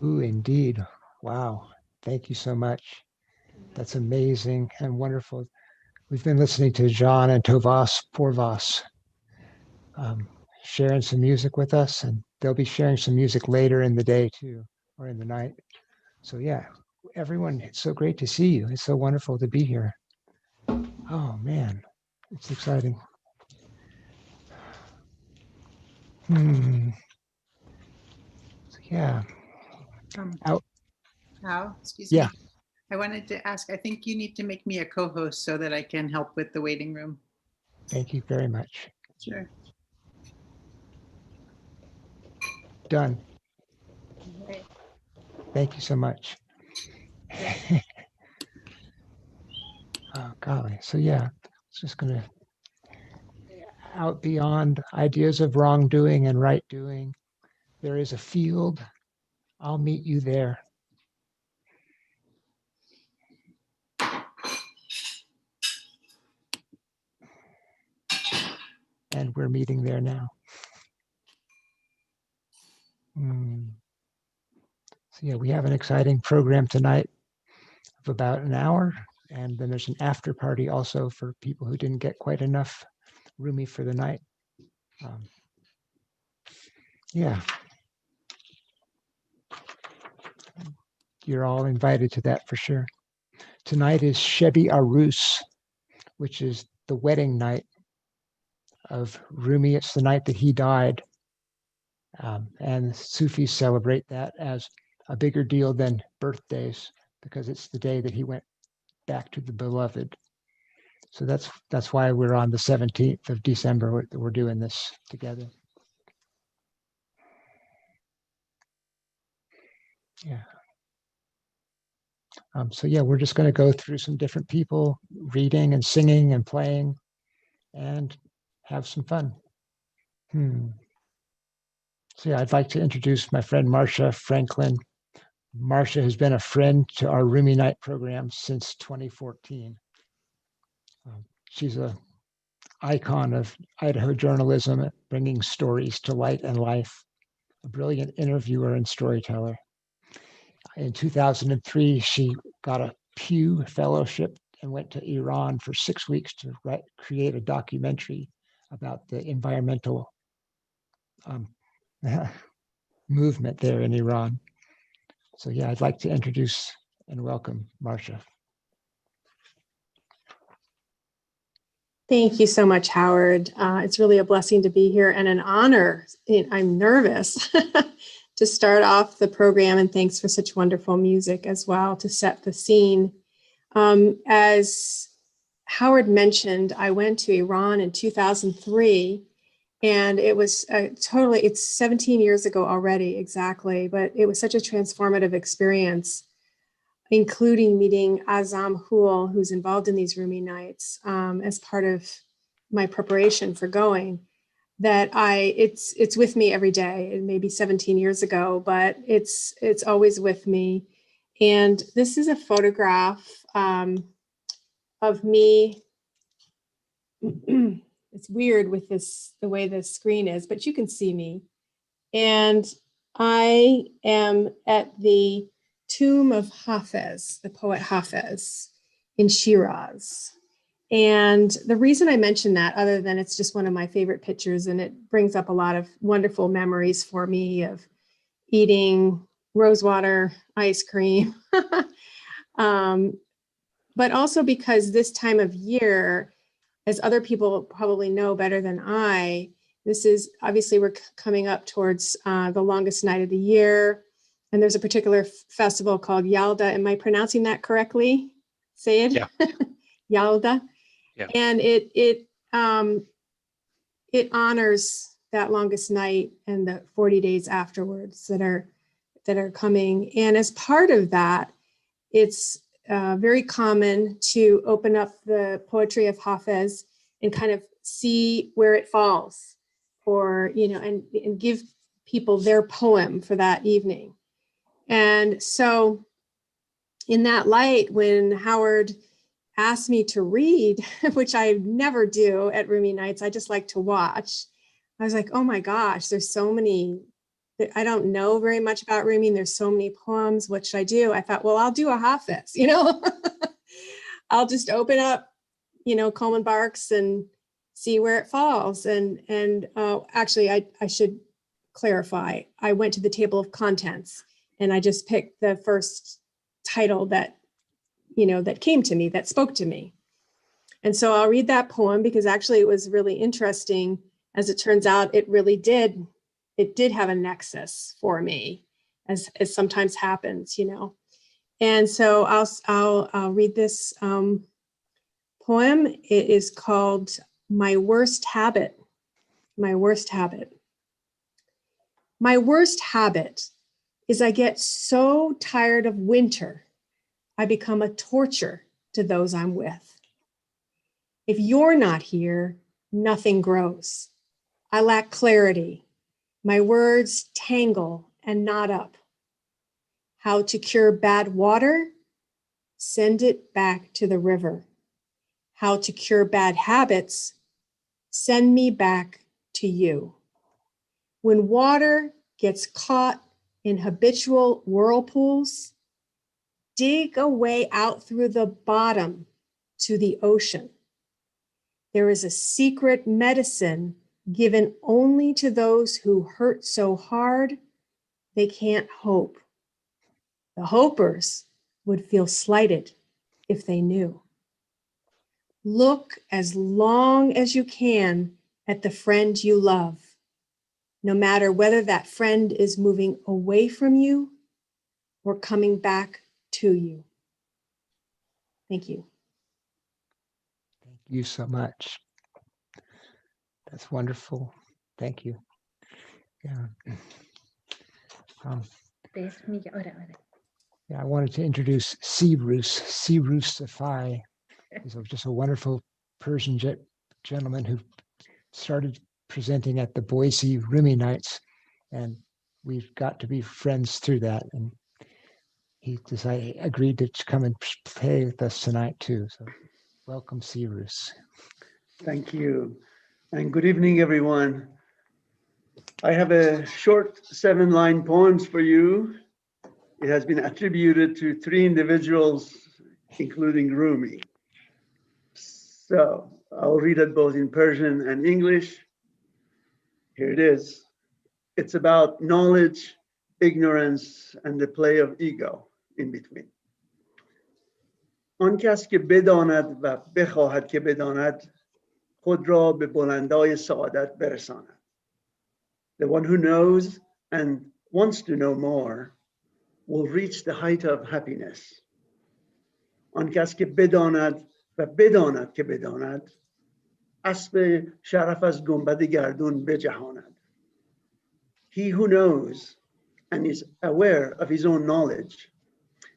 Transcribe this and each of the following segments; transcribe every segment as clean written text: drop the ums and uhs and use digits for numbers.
Ooh, indeed. Wow. Thank you so much. That's amazing and wonderful. We've been listening to John and Tovas Porvas um, sharing some music with us, and they'll be sharing some music later in the day too, or in the night. So yeah, everyone, it's so great to see you. It's so wonderful to be here. Oh man, it's exciting. So, yeah. Out. How? Excuse Yeah. me. I wanted to ask, I think you need to make me a co-host so that I can help with the waiting room. Thank you very much. Sure. Done. Okay. Thank you so much. Oh, golly. So yeah, it's just going to out beyond ideas of wrongdoing and right doing. There is a field. I'll meet you there. And we're meeting there now. So yeah, we have an exciting program tonight of about an hour. And then there's an after party also for people who didn't get quite enough Rumi for the night. Yeah. You're all invited to that for sure. Tonight is Shebi Arus, which is the wedding night of Rumi. It's the night that he died. And Sufis celebrate that as a bigger deal than birthdays because it's the day that he went back to the beloved. So that's why we're on the 17th of December. We're doing this together. Yeah. So yeah, we're just going to go through some different people reading and singing and playing and have some fun. So yeah, I'd like to introduce my friend Marcia Franklin. Marcia has been a friend to our Rumi Night program since 2014. She's an icon of Idaho journalism, bringing stories to light and life, a brilliant interviewer and storyteller. In 2003, she got a Pew Fellowship and went to Iran for 6 weeks to create a documentary about the environmental movement there in Iran. So yeah, I'd like to introduce and welcome Marcia. Thank you so much, Howard. It's really a blessing to be here and an honor. I'm nervous to start off the program, and thanks for such wonderful music as well to set the scene. As Howard mentioned, I went to Iran in 2003, and it was it's 17 years ago already, exactly, but it was such a transformative experience, including meeting Azam Hool, who's involved in these Rumi nights, as part of my preparation for going, that it's with me every day. It may be 17 years ago, but it's always with me. And this is a photograph of me. It's weird with the way the screen is, but you can see me. And I am at the tomb of Hafez, the poet Hafez, in Shiraz. And the reason I mention that, other than it's just one of my favorite pictures, and it brings up a lot of wonderful memories for me of eating rosewater ice cream, but also because this time of year, as other people probably know better than I, this is obviously we're coming up towards the longest night of the year. And there's a particular festival called Yalda. Am I pronouncing that correctly? Say it. Yeah. Yalda. Yeah. And it honors that longest night and the 40 days afterwards that are coming. And as part of that, it's very common to open up the poetry of Hafez and kind of see where it falls, or, and give people their poem for that evening. And so in that light, when Howard asked me to read, which I never do at Rumi nights, I just like to watch, I was like, oh my gosh, there's so many, I don't know very much about Rumi, and there's so many poems, what should I do? I thought, well, I'll do a Hafez, I'll just open up, Coleman Barks and see where it falls. And actually, I should clarify, I went to the table of contents and I just picked the first title that, that came to me, that spoke to me. And so I'll read that poem because actually it was really interesting. As it turns out, it did have a nexus for me, as sometimes happens, And so I'll read this poem. It is called My Worst Habit. My worst habit. My worst habit is I get so tired of winter, I become a torture to those I'm with. If you're not here, nothing grows. I lack clarity. My words tangle and knot up. How to cure bad water? Send it back to the river. How to cure bad habits? Send me back to you. When water gets caught in habitual whirlpools, dig a way out through the bottom to the ocean. There is a secret medicine given only to those who hurt so hard they can't hope. The hopers would feel slighted if they knew. Look as long as you can at the friend you love, no matter whether that friend is moving away from you or coming back to you. Thank you. Thank you so much. That's wonderful. Thank you. Yeah. Yeah, I wanted to introduce Sirus Safai. He's just a wonderful Persian gentleman who started presenting at the Boise Rumi Nights, and we've got to be friends through that. And he agreed to come and play with us tonight too. So welcome, Sirus. Thank you. And good evening, everyone. I have a short 7-line poems for you. It has been attributed to 3 individuals, including Rumi. So I'll read it both in Persian and English. Here it is. It's about knowledge, ignorance, and the play of ego in between. آن کس که بداند و بخواهد که بداند خود را به بلندای سعادت برساند. The one who knows and wants to know more will reach the height of happiness. آن کس که بداند و و بداند که بداند اسب شرف از گنبد گردون بجهاند. He who knows and is aware of his own knowledge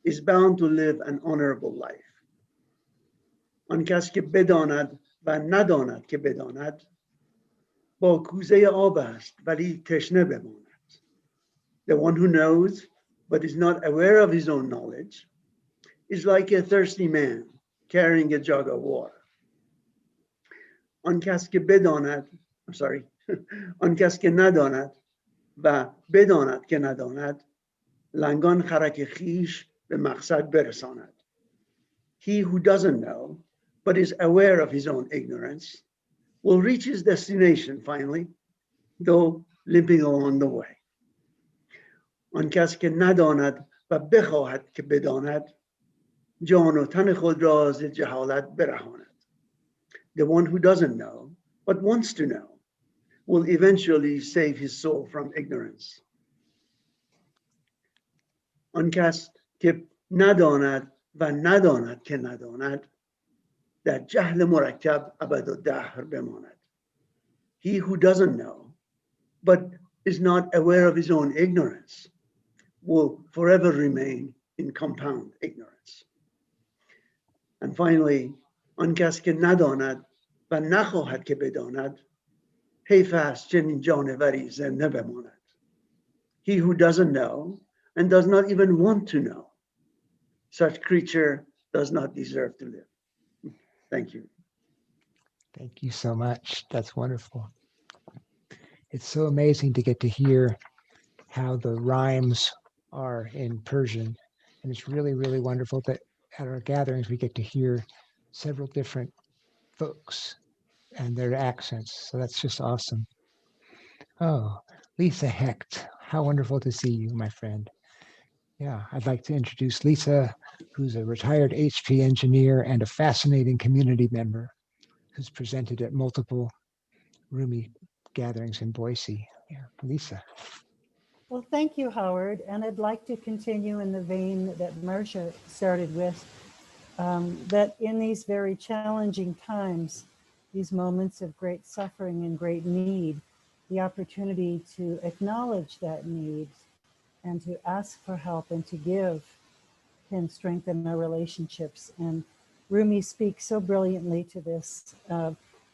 is bound to live an honorable life. آن کس که بداند و نداند که بداند با کوزه آب است ولی تشنه بماند. The one who knows but is not aware of his own knowledge is like a thirsty man carrying a jug of water. آن کس که بداند آن کس که نداند و بداند که نداند لنگان خرک خیش به مقصد برساند. He who doesn't know but is aware of his own ignorance will reach his destination finally, though limping along the way. آن کس که نداند و بخواهد که بداند جان و تن خود را از جهالت برهاند. The one who doesn't know but wants to know will eventually save his soul from ignorance. آن کس که نداند و نداند که نداند در جهل مرکب ابدالدهر بماند. He who doesn't know but is not aware of his own ignorance will forever remain in compound ignorance. And finally, آن کس که نداند و نخواهد که بداند حیف است چنین جانوری زنده بماند. He who doesn't know and does not even want to know, such creature does not deserve to live. Thank you. Thank you so much. That's wonderful. It's so amazing to get to hear how the rhymes are in Persian. And it's really, really wonderful that at our gatherings, we get to hear several different folks and their accents. So that's just awesome. Oh, Lisa Hecht, how wonderful to see you, my friend. Yeah, I'd like to introduce Lisa, who's a retired HP engineer and a fascinating community member who's presented at multiple Rumi gatherings in Boise. Yeah, Lisa. Well, thank you, Howard. And I'd like to continue in the vein that Marcia started with, that in these very challenging times, these moments of great suffering and great need, the opportunity to acknowledge that need and to ask for help and to give can strengthen our relationships. And Rumi speaks so brilliantly to this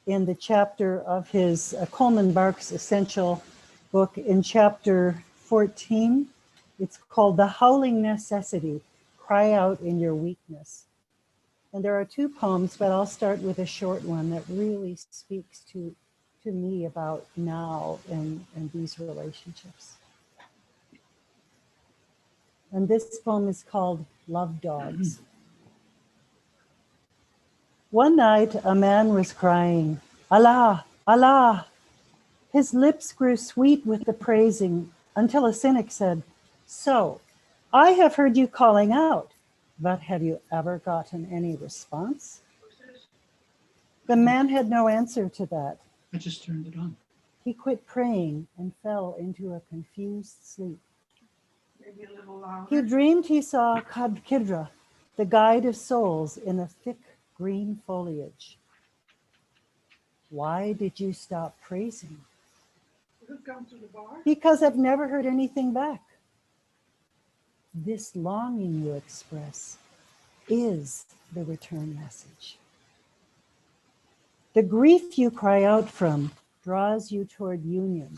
in the chapter of his Coleman Barks Essential book in chapter 14. It's called The Howling Necessity, Cry Out in Your Weakness. And there are two poems, but I'll start with a short one that really speaks to me about now and these relationships. And this poem is called Love Dogs. One night, a man was crying, Allah, Allah. His lips grew sweet with the praising until a cynic said, so, I have heard you calling out, but have you ever gotten any response? The man had no answer to that. I just turned it on. He quit praying and fell into a confused sleep. Maybe a little louder. He dreamed he saw Kadkidra, the guide of souls in a thick green foliage. Why did you stop praising? Come to the bar. Because I've never heard anything back. This longing you express is the return message. The grief you cry out from draws you toward union.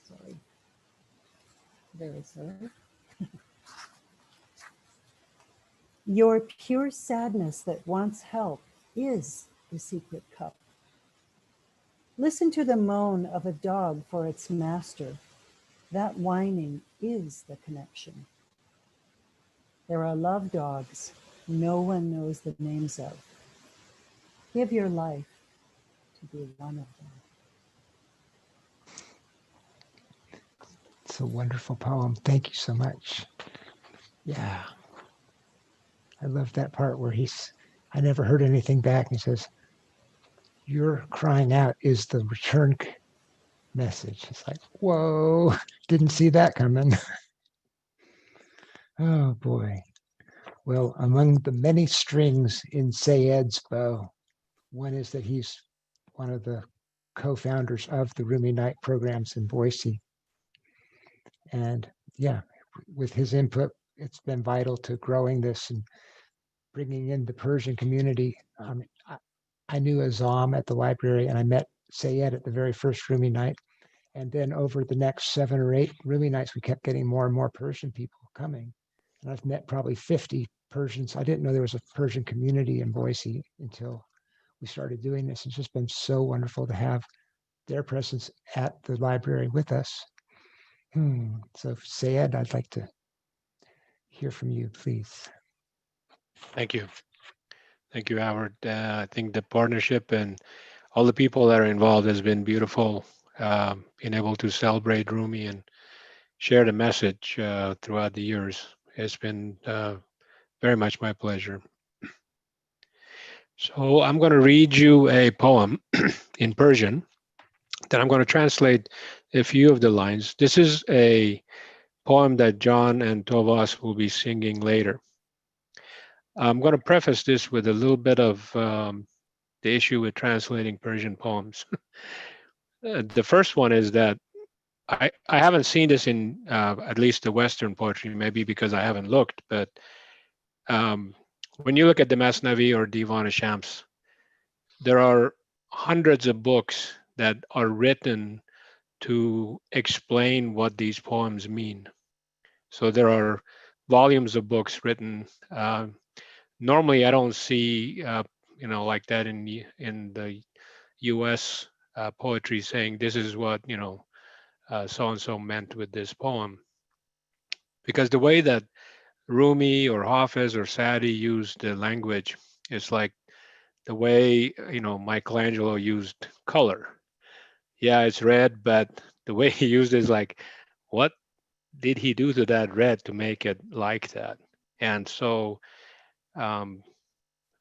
Sorry. Very sorry. Your pure sadness that wants help is the secret cup. Listen to the moan of a dog for its master. That whining is the connection. There are love dogs no one knows the names of. Give your life to be one of them. It's a wonderful poem. Thank you so much. Yeah. I love that part where I never heard anything back. And he says, your crying out is the return message. It's like, whoa, didn't see that coming. Oh boy. Well, among the many strings in Sayed's bow, one is that he's one of the co-founders of the Rumi Night programs in Boise. And yeah, with his input, it's been vital to growing this and bringing in the Persian community. I knew Azam at the library, and I met Sayed at the very first Rumi Night. And then over the next 7 or 8 Rumi Nights, we kept getting more and more Persian people coming. And I've met probably 50 Persians. I didn't know there was a Persian community in Boise until we started doing this. It's just been so wonderful to have their presence at the library with us. So Sayed, I'd like to hear from you, please. Thank you. Thank you, Howard. I think the partnership and all the people that are involved has been beautiful, being able to celebrate Rumi and share the message throughout the years. It's been very much my pleasure. So I'm going to read you a poem in Persian. Then I'm going to translate a few of the lines. This is a poem that John and Tovas will be singing later. I'm going to preface this with a little bit of the issue with translating Persian poems. The first one is that I haven't seen this in at least the Western poetry, maybe because I haven't looked, but when you look at the Masnavi or Divan Shams, there are hundreds of books that are written to explain what these poems mean. So there are volumes of books written. Normally, I don't see, like that in the U.S. Poetry saying this is what so and so meant with this poem, because the way that Rumi or Hafiz or Sadi used the language is like the way Michelangelo used color. Yeah, it's red, but the way he used it is like, what did he do to that red to make it like that? And so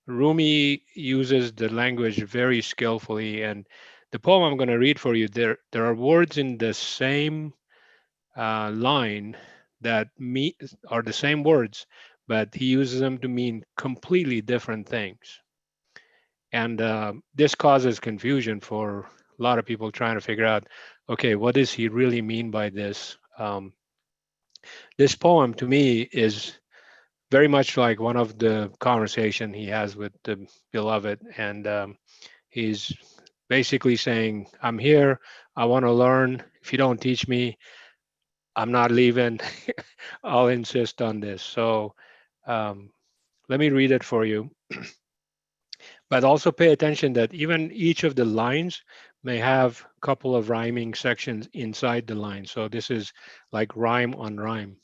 Rumi uses the language very skillfully, and the poem I'm going to read for you, there are words in the same line that are the same words, but he uses them to mean completely different things. And this causes confusion for a lot of people trying to figure out, okay, what does he really mean by this? This poem to me is very much like one of the conversation he has with the beloved, and he's basically saying, I'm here, I want to learn. If you don't teach me, I'm not leaving. I'll insist on this. So let me read it for you. But also pay attention that even each of the lines may have a couple of rhyming sections inside the line. So this is like rhyme on rhyme.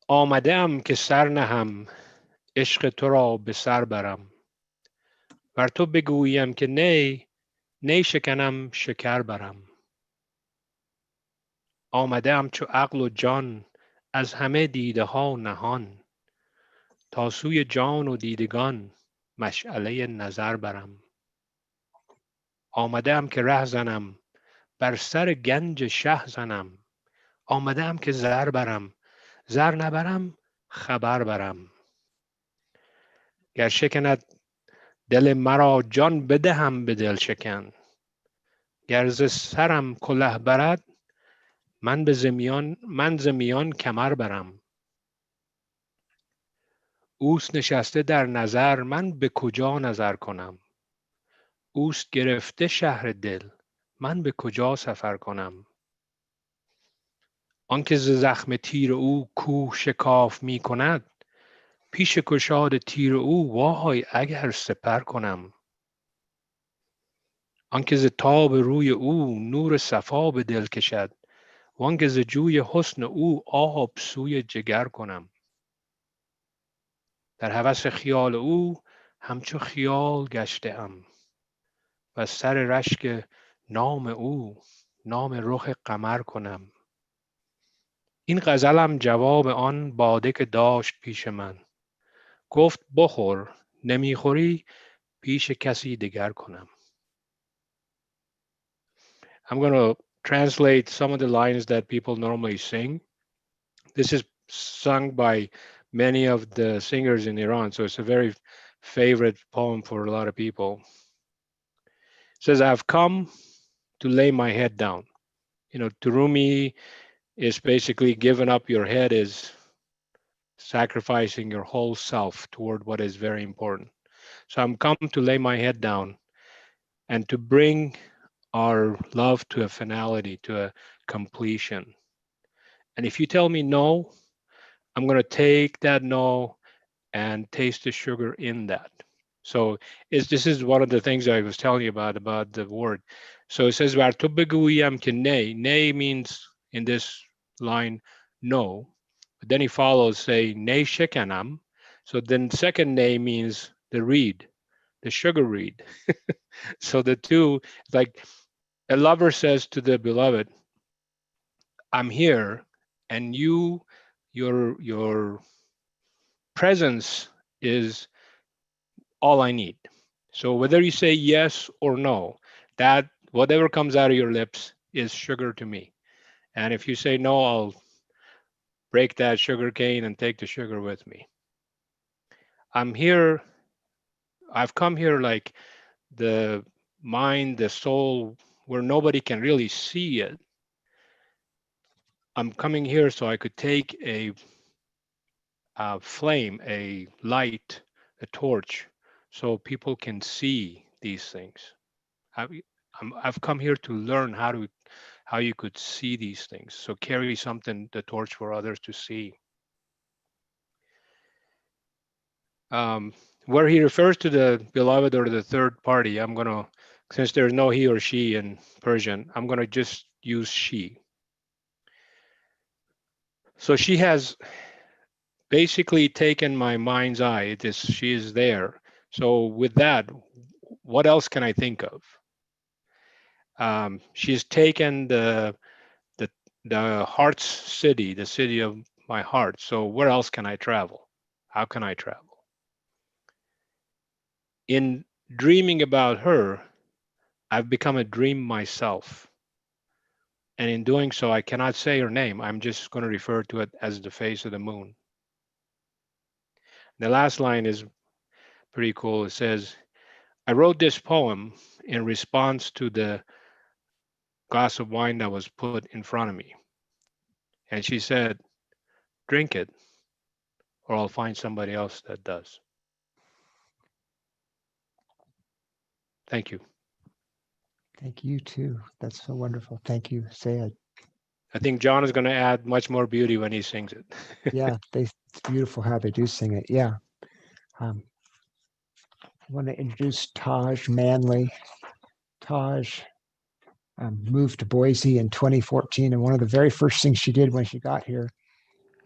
آمده‌ام که سر نهم عشق تو را به سر برم ور تو بگویم که نی نی شکنم شکر برم آمده‌ام چو عقل و جان از همه دیده ها نهان تا سوی جان و دیدگان مشعله نظر برم آمده‌ام که ره زنم بر سر گنج شه زنم آمده‌ام که زر برم زر نبرم خبر برم گر شکند دل مرا جان بدهم به دل شکن گر ز سرم کله برد من ز میان کمر برم اوست نشسته در نظر من به کجا نظر کنم اوست گرفته شهر دل من به کجا سفر کنم آنکه ز زخم تیر او کوه شکاف می کند پیش گشاد تیر او وای اگر سپر کنم آنکه ز تاب روی او نور صفا به دل کشد وانکه ز جوی حسن او آب سوی جگر کنم در هوس خیال او همچو خیال گشته ام و سر رشک نام او نام رخ قمر کنم این غزلم جواب آن باده که داشت پیش من گفت بخور نمیخوری پیش کسی دگر کنم. I'm going to translate some of the lines that people normally sing. This is sung by many of the singers in Iran. So it's a very favorite poem for a lot of people. It says, I've come to lay my head down. To Rumi is basically giving up your head is sacrificing your whole self toward what is very important. So I'm come to lay my head down and to bring our love to a finality, to a completion. And if you tell me no, I'm going to take that no and taste the sugar in that. So this is one of the things I was telling you about the word. So it says, "Var to beguyam ke nay." Nay means in this line, no. But then he follows saying, nay shekanam. So then second nay means the reed, the sugar reed. So the two, like a lover says to the beloved, I'm here, and your presence is all I need. So whether you say yes or no, that whatever comes out of your lips is sugar to me. And if you say no, I'll break that sugar cane and take the sugar with me. I'm here, I've come here like the mind, the soul, where nobody can really see it. I'm coming here so I could take a flame, a light, a torch, so people can see these things. I've come here to learn how you could see these things. So carry something, the torch for others to see. Where he refers to the beloved or the third party, I'm gonna, since there's no he or she in Persian, I'm gonna just use she. So she has basically taken my mind's eye. She is there. So with that, what else can I think of? She's taken the heart's city, the city of my heart. So where else can I travel? How can I travel? In dreaming about her, I've become a dream myself. And in doing so, I cannot say her name. I'm just going to refer to it as the face of the moon. The last line is pretty cool. It says, I wrote this poem in response to the glass of wine that was put in front of me. And she said, drink it, or I'll find somebody else that does. Thank you. Thank you too. That's so wonderful. Thank you, Sayed. I think John is going to add much more beauty when he sings it. Yeah, it's beautiful how they do sing it. Yeah. I want to introduce Taj Manley. Taj moved to Boise in 2014, and one of the very first things she did when she got here,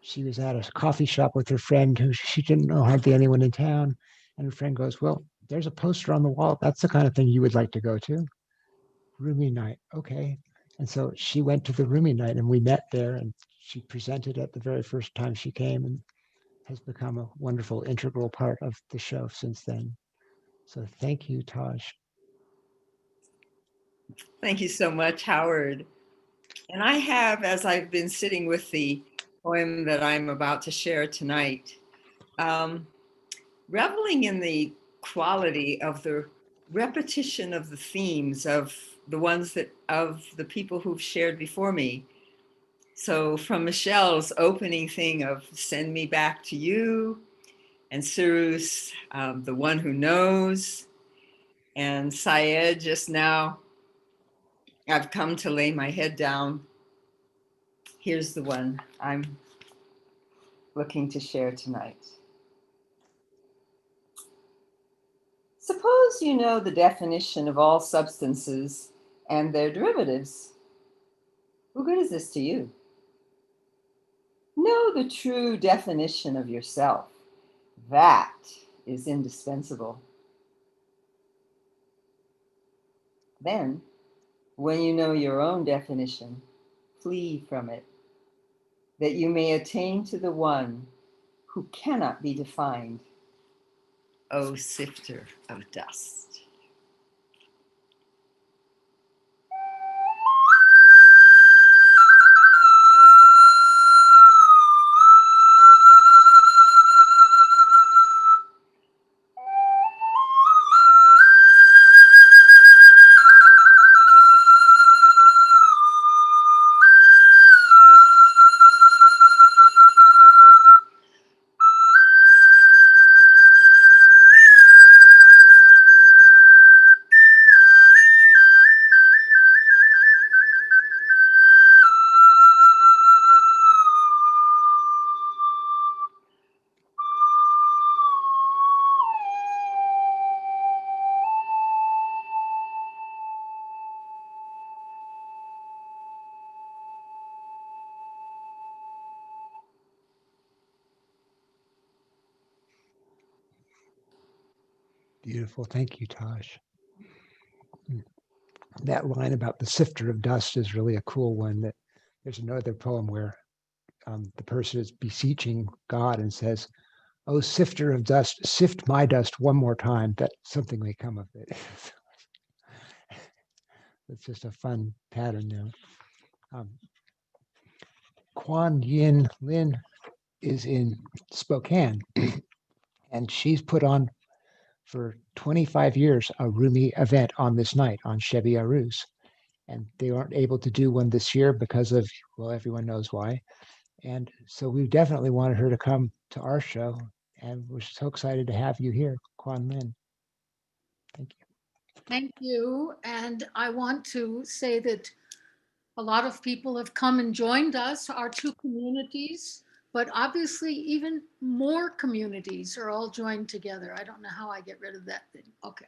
she was at a coffee shop with her friend who she didn't know hardly anyone in town. And her friend goes, well, there's a poster on the wall. That's the kind of thing you would like to go to. Rumi night. Okay. And so she went to the Rumi night and we met there and she presented it the very first time she came and has become a wonderful integral part of the show since then. So thank you, Taj. Thank you so much, Howard. And I have, as I've been sitting with the poem that I'm about to share tonight, reveling in the quality of the repetition of the themes of the people who've shared before me. So from Michelle's opening thing of send me back to you, and Suru's the one who knows, and Syed just now, I've come to lay my head down. Here's the one I'm looking to share tonight. Suppose you know the definition of all substances and their derivatives. What good is this to you? Know the true definition of yourself. That is indispensable. Then, when you know your own definition, flee from it, that you may attain to the one who cannot be defined. O sifter of dust. Beautiful. Thank you, Tosh. That line about the sifter of dust is really a cool one. That there's another poem where the person is beseeching God and says, "Oh, sifter of dust, sift my dust one more time, that something may come of it." It's just a fun pattern there. Kuan Yin Lin is in Spokane, and she's put on for 25 years a Rumi event on this night on Shebi Aruz. And they weren't able to do one this year because of, well, everyone knows why. And so we definitely wanted her to come to our show, and we're so excited to have you here, Kuan Lin. Thank you. Thank you. And I want to say that a lot of people have come and joined us, our two communities, but obviously even more communities are all joined together. I don't know how I get rid of that thing. Okay.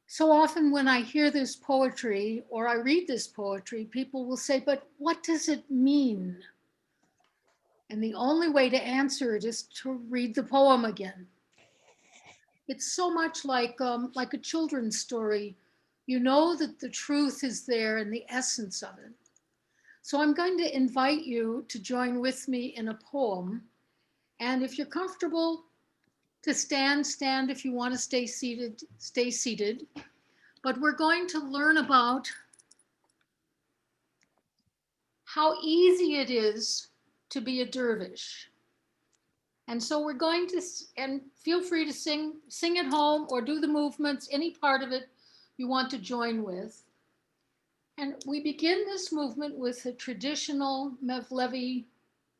So often when I hear this poetry or I read this poetry, people will say, but what does it mean? And the only way to answer it is to read the poem again. It's so much like a children's story. You know that the truth is there in the essence of it. So I'm going to invite you to join with me in a poem. And if you're comfortable to stand, stand. If you want to stay seated, stay seated. But we're going to learn about how easy it is to be a dervish. And so we're going to, and feel free to sing at home or do the movements, any part of it you want to join with. And we begin this movement with a traditional Mevlevi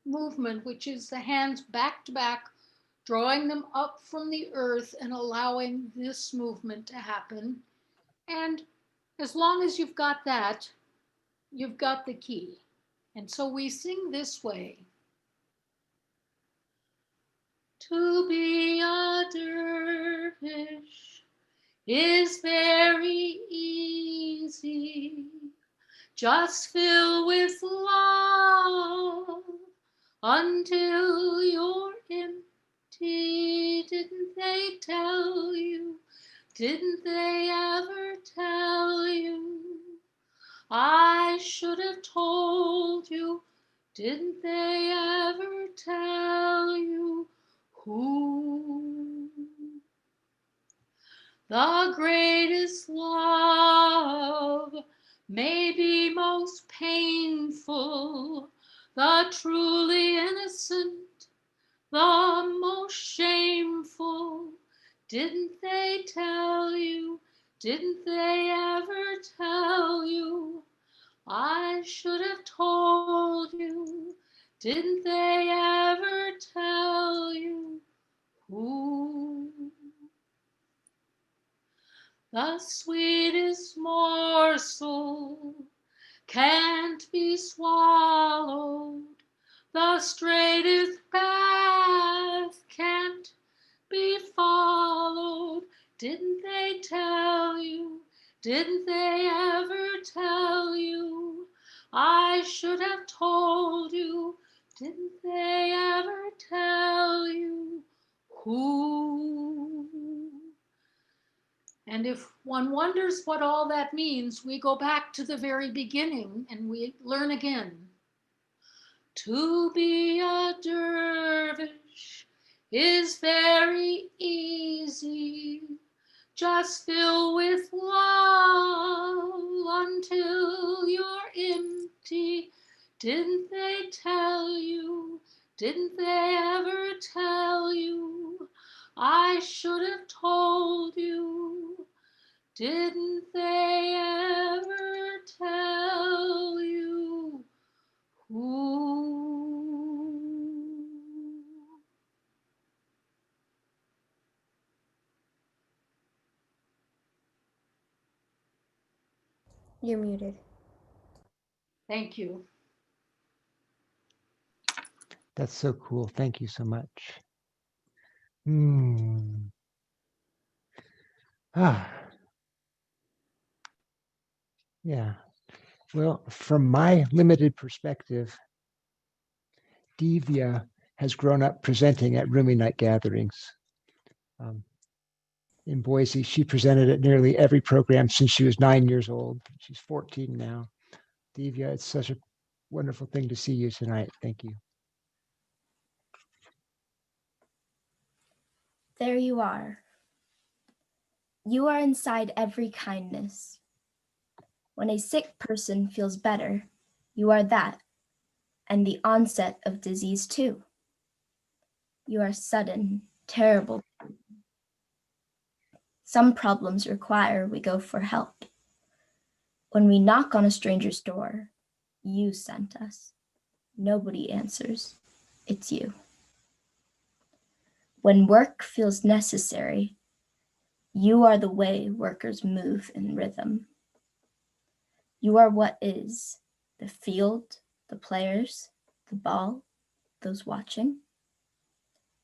movement, which is the hands back to back, drawing them up from the earth and allowing this movement to happen. And as long as you've got that, you've got the key. And so we sing this way. To be a dervish is very easy. Just fill with love until you're empty. Didn't they tell you? Didn't they ever tell you? I should have told you. Didn't they ever tell you? Who? The greatest love may be most painful, the truly innocent, the most shameful. Didn't they tell you? Didn't they ever tell you? I should have told you. Didn't they ever tell you? Who? The sweetest morsel can't be swallowed. The straightest path can't be followed. Didn't they tell you? Didn't they ever tell you? I should have told you. Didn't they ever tell you? Who? And if one wonders what all that means, we go back to the very beginning and we learn again. To be a dervish is very easy. Just fill with love until you're empty. Didn't they tell you? Didn't they ever tell you? I should have told you. Didn't they ever tell you? Who? You're muted. Thank you. That's so cool. Thank you so much. Yeah. Well, from my limited perspective, Divya has grown up presenting at Rumi Night gatherings. in Boise. She presented at nearly every program since she was 9 years old. She's 14 now. Divya, it's such a wonderful thing to see you tonight. Thank you. There you are. You are inside every kindness. When a sick person feels better, you are that, and the onset of disease too. You are sudden, terrible. Some problems require we go for help. When we knock on a stranger's door, you sent us. Nobody answers. It's you. When work feels necessary, you are the way workers move in rhythm. You are what is, the field, the players, the ball, those watching.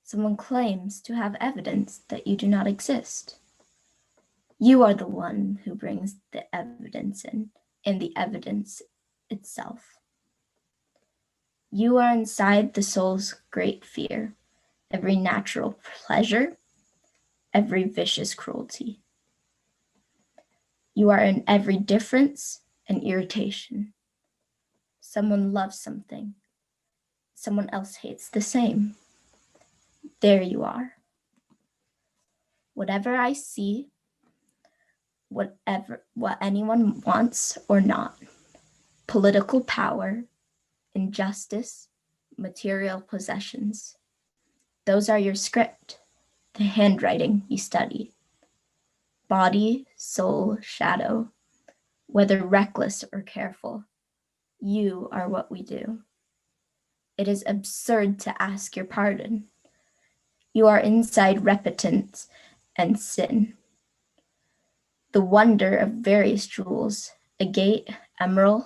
Someone claims to have evidence that you do not exist. You are the one who brings the evidence in, and the evidence itself. You are inside the soul's great fear, every natural pleasure, every vicious cruelty. You are in every difference and irritation. Someone loves something, someone else hates the same. There you are. Whatever I see, what anyone wants or not, political power, injustice, material possessions. Those are your script, the handwriting you study. Body, soul, shadow, whether reckless or careful, you are what we do. It is absurd to ask your pardon. You are inside repentance and sin. The wonder of various jewels, agate, emerald,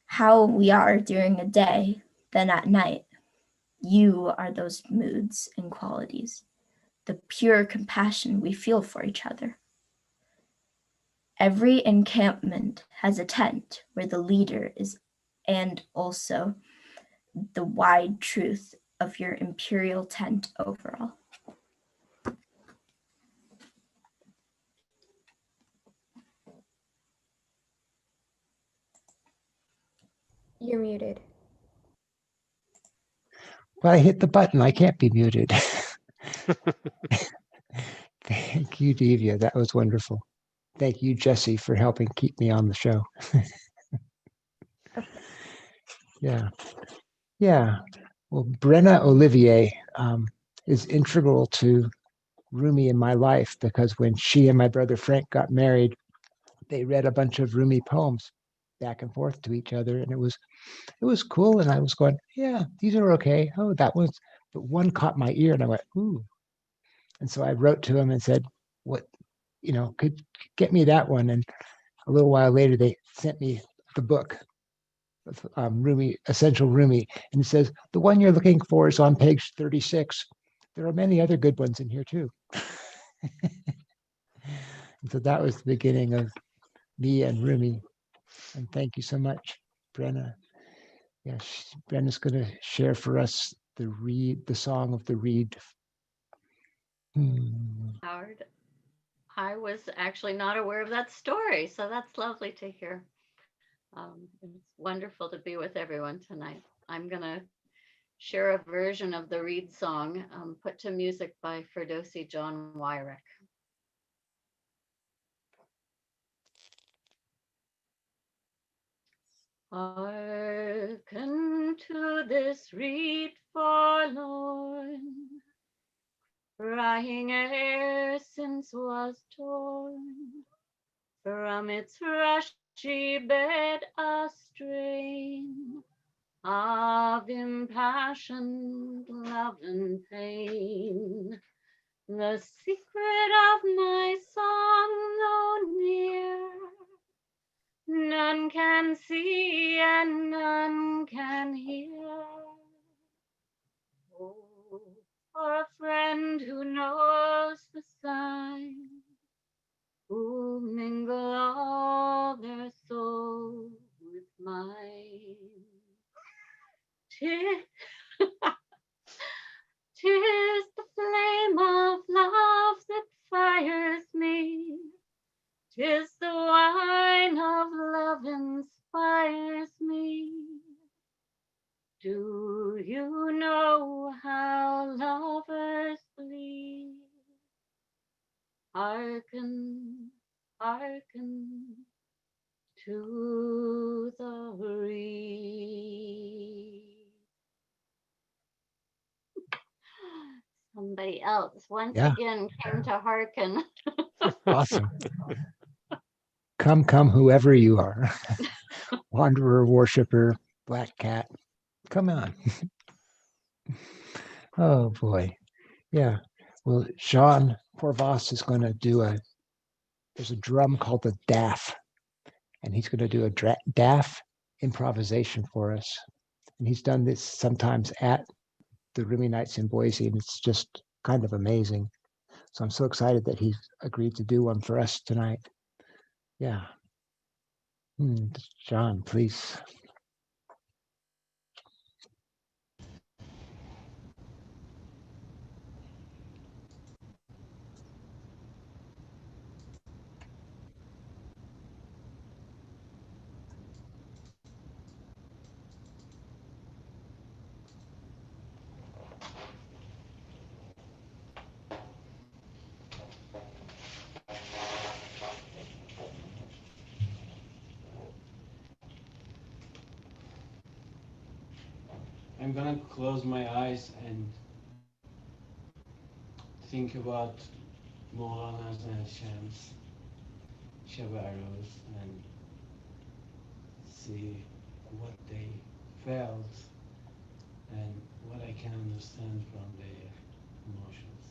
how we are during a day, then at night. You are those moods and qualities, the pure compassion we feel for each other. Every encampment has a tent where the leader is, and also the wide truth of your imperial tent overall. You're muted. Well, I hit the button. I can't be muted. Thank you, Divya. That was wonderful. Thank you, Jesse, for helping keep me on the show. Yeah. Yeah. Well, Brenna Olivier is integral to Rumi in my life because when she and my brother Frank got married, they read a bunch of Rumi poems back and forth to each other, and it was cool. And I was going, yeah, these are okay. Oh, that one's, but one caught my ear, and I went, ooh. And so I wrote to him and said, what, could get me that one. And a little while later, they sent me the book, Rumi, Essential Rumi. And it says, the one you're looking for is on page 36. There are many other good ones in here too. And so that was the beginning of me and Rumi. And thank you so much, Brenna. Yes, Brenna's going to share for us the song of the reed. Howard, I was actually not aware of that story, so that's lovely to hear. It's wonderful to be with everyone tonight. I'm going to share a version of the reed song put to music by Ferdowsi John Wyrick. Hearken to this reed forlorn, crying ere since was torn from its rushy bed, a strain of impassioned love and pain. The secret of my song, though near, none can see and none can hear. Oh, for a friend who knows the signs, who mingle all their soul with mine. 'Tis the flame of love 'Tis the wine of love inspires me. Do you know how lovers bleed? Hearken, hearken to the reed. Somebody else once Yeah. again came to hearken. Awesome. Come, come, whoever you are. Wanderer, worshiper, black cat. Come on. Oh boy. Yeah. Well, Jean Porvas is going to do there's a drum called the DAF, and he's going to do a DAF improvisation for us. And he's done this sometimes at the Rumi Nights in Boise, and it's just kind of amazing. So I'm so excited that he's agreed to do one for us tonight. Yeah. John, please. I'm gonna close my eyes and think about Maulana's and Shams, Shabaros, and see what they felt and what I can understand from their emotions.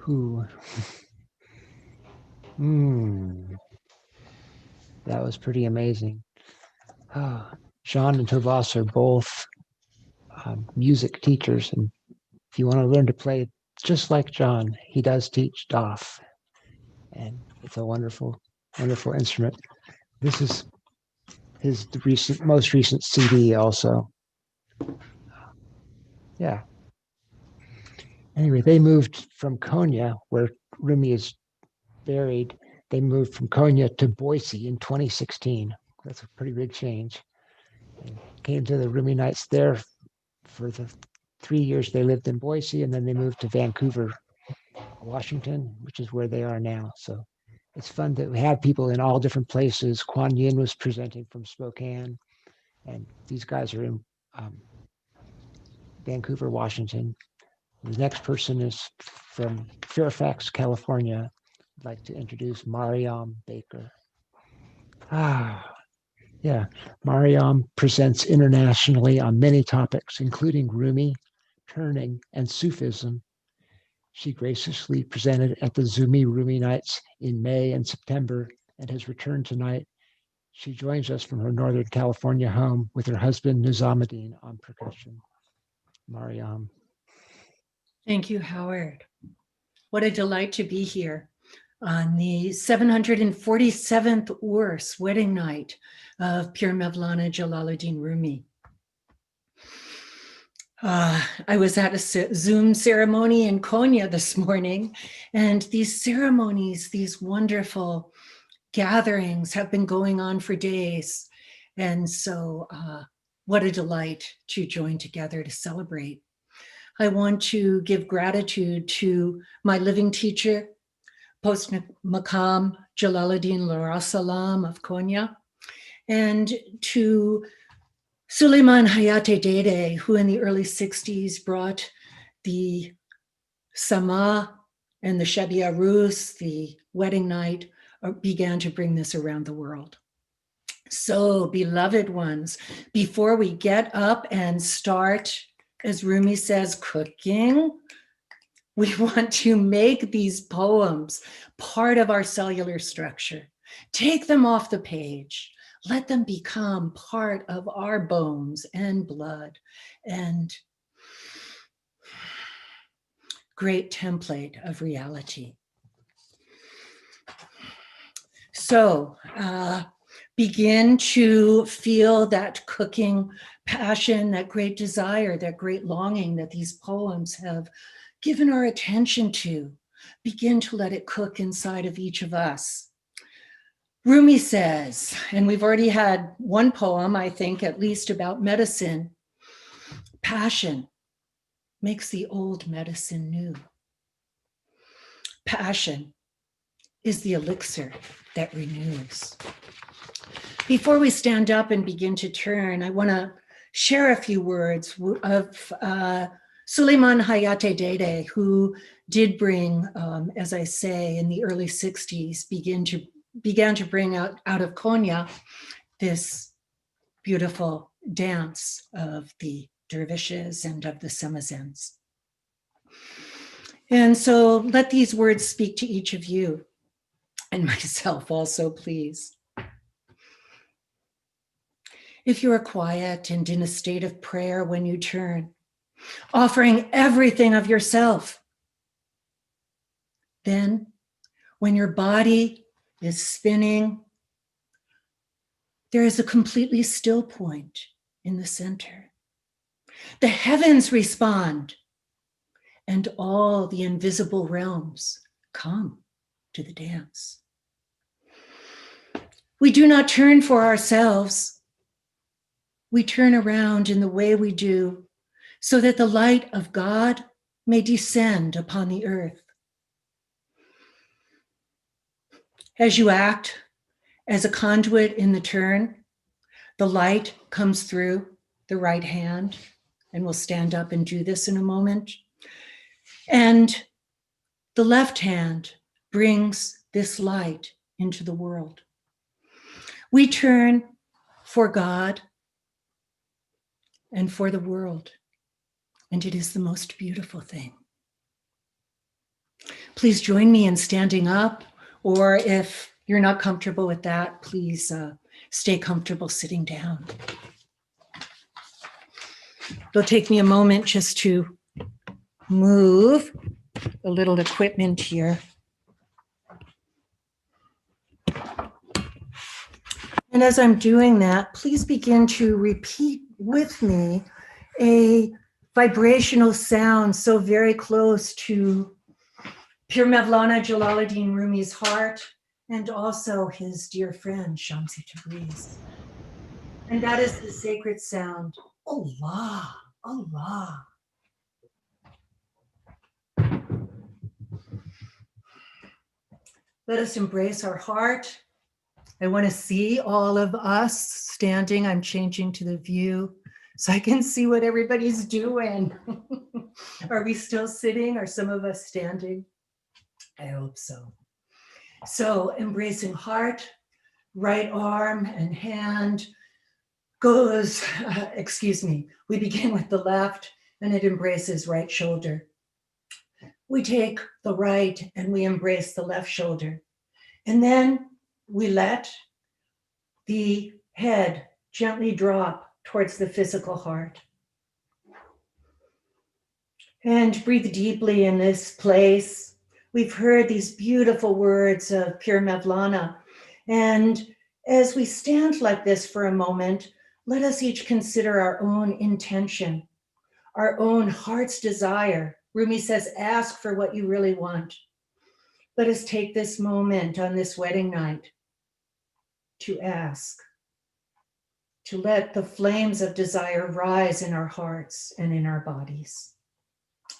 Who? That was pretty amazing. Jean and Tobias are both music teachers, and if you want to learn to play just like John, he does teach DOF, and it's a wonderful, wonderful instrument. This is his most recent CD also. Yeah. Anyway, they moved from Konya, where Rumi is buried. They moved from Konya to Boise in 2016. That's a pretty big change. And came to the Rumi Nights there for the 3 years they lived in Boise, and then they moved to Vancouver, Washington, which is where they are now. So it's fun that we have people in all different places. Kuan Yin was presenting from Spokane, and these guys are in Vancouver, Washington. The next person is from Fairfax, California. I'd like to introduce Mariam Baker. Yeah, Mariam presents internationally on many topics, including Rumi, turning, and Sufism. She graciously presented at the Zoomi Rumi Nights in May and September and has returned tonight. She joins us from her Northern California home with her husband, Nizamuddin, on percussion. Mariam. Thank you, Howard. What a delight to be here on the 747th Urs wedding night of Pir Mevlana Jalaluddin Rumi. I was at a Zoom ceremony in Konya this morning, and these ceremonies, these wonderful gatherings have been going on for days. And so what a delight to join together to celebrate. I want to give gratitude to my living teacher, Post Makam Jalaluddin Larasalam of Konya, and to Suleiman Hayate Dede, who in the early 60s brought the Sama and the Shebi Arus, the wedding night, began to bring this around the world. So, beloved ones, before we get up and start, as Rumi says, cooking, we want to make these poems part of our cellular structure. Take them off the page. Let them become part of our bones and blood and great template of reality. So begin to feel that cooking passion, that great desire, that great longing that these poems have given our attention to. Begin to let it cook inside of each of us. Rumi says, and we've already had one poem, I think, at least about medicine, passion makes the old medicine new. Passion is the elixir that renews. Before we stand up and begin to turn, I want to share a few words of Suleiman Hayate Dede, who did bring, as I say, in the early 60s, began to bring out of Konya this beautiful dance of the dervishes and of the samazens. And so let these words speak to each of you and myself also, please. If you are quiet and in a state of prayer when you turn, offering everything of yourself, then when your body is spinning, there is a completely still point in the center. The heavens respond, and all the invisible realms come to the dance. We do not turn for ourselves. We turn around in the way we do so that the light of God may descend upon the earth. As you act as a conduit in the turn, the light comes through the right hand, and we'll stand up and do this in a moment. And the left hand brings this light into the world. We turn for God and for the world, and it is the most beautiful thing. please join me in standing up, or if you're not comfortable with that, please stay comfortable sitting down. It'll take me a moment just to move a little equipment here. And as I'm doing that, please begin to repeat with me a vibrational sound so very close to Pir Mevlana Jalaluddin Rumi's heart and also his dear friend Shamsi Tabriz. And that is the sacred sound, Allah, Allah. Let us embrace our heart. I want to see all of us standing. I'm changing to the view so I can see what everybody's doing. Are we still sitting? Are some of us standing? I hope so. So embracing heart, right arm and hand goes, we begin with the left and it embraces right shoulder. We take the right and we embrace the left shoulder. And then we let the head gently drop towards the physical heart. And breathe deeply in this place. We've heard these beautiful words of Pir Mevlana. And as we stand like this for a moment, let us each consider our own intention, our own heart's desire. Rumi says, ask for what you really want. Let us take this moment on this wedding night to ask, to let the flames of desire rise in our hearts and in our bodies.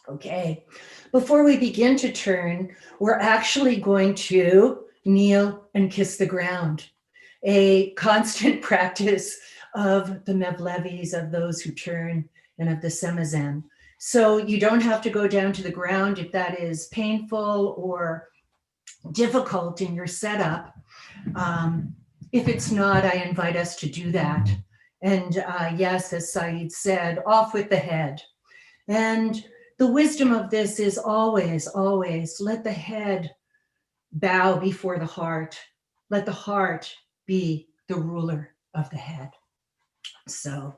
Okay, before we begin to turn, we're actually going to kneel and kiss the ground, a constant practice of the Mevlevis, of those who turn, and of the Semazen. So you don't have to go down to the ground if that is painful or difficult in your setup. If it's not, I invite us to do that. And yes, as Saeed said, off with the head. And the wisdom of this is always, always let the head bow before the heart. Let the heart be the ruler of the head. So,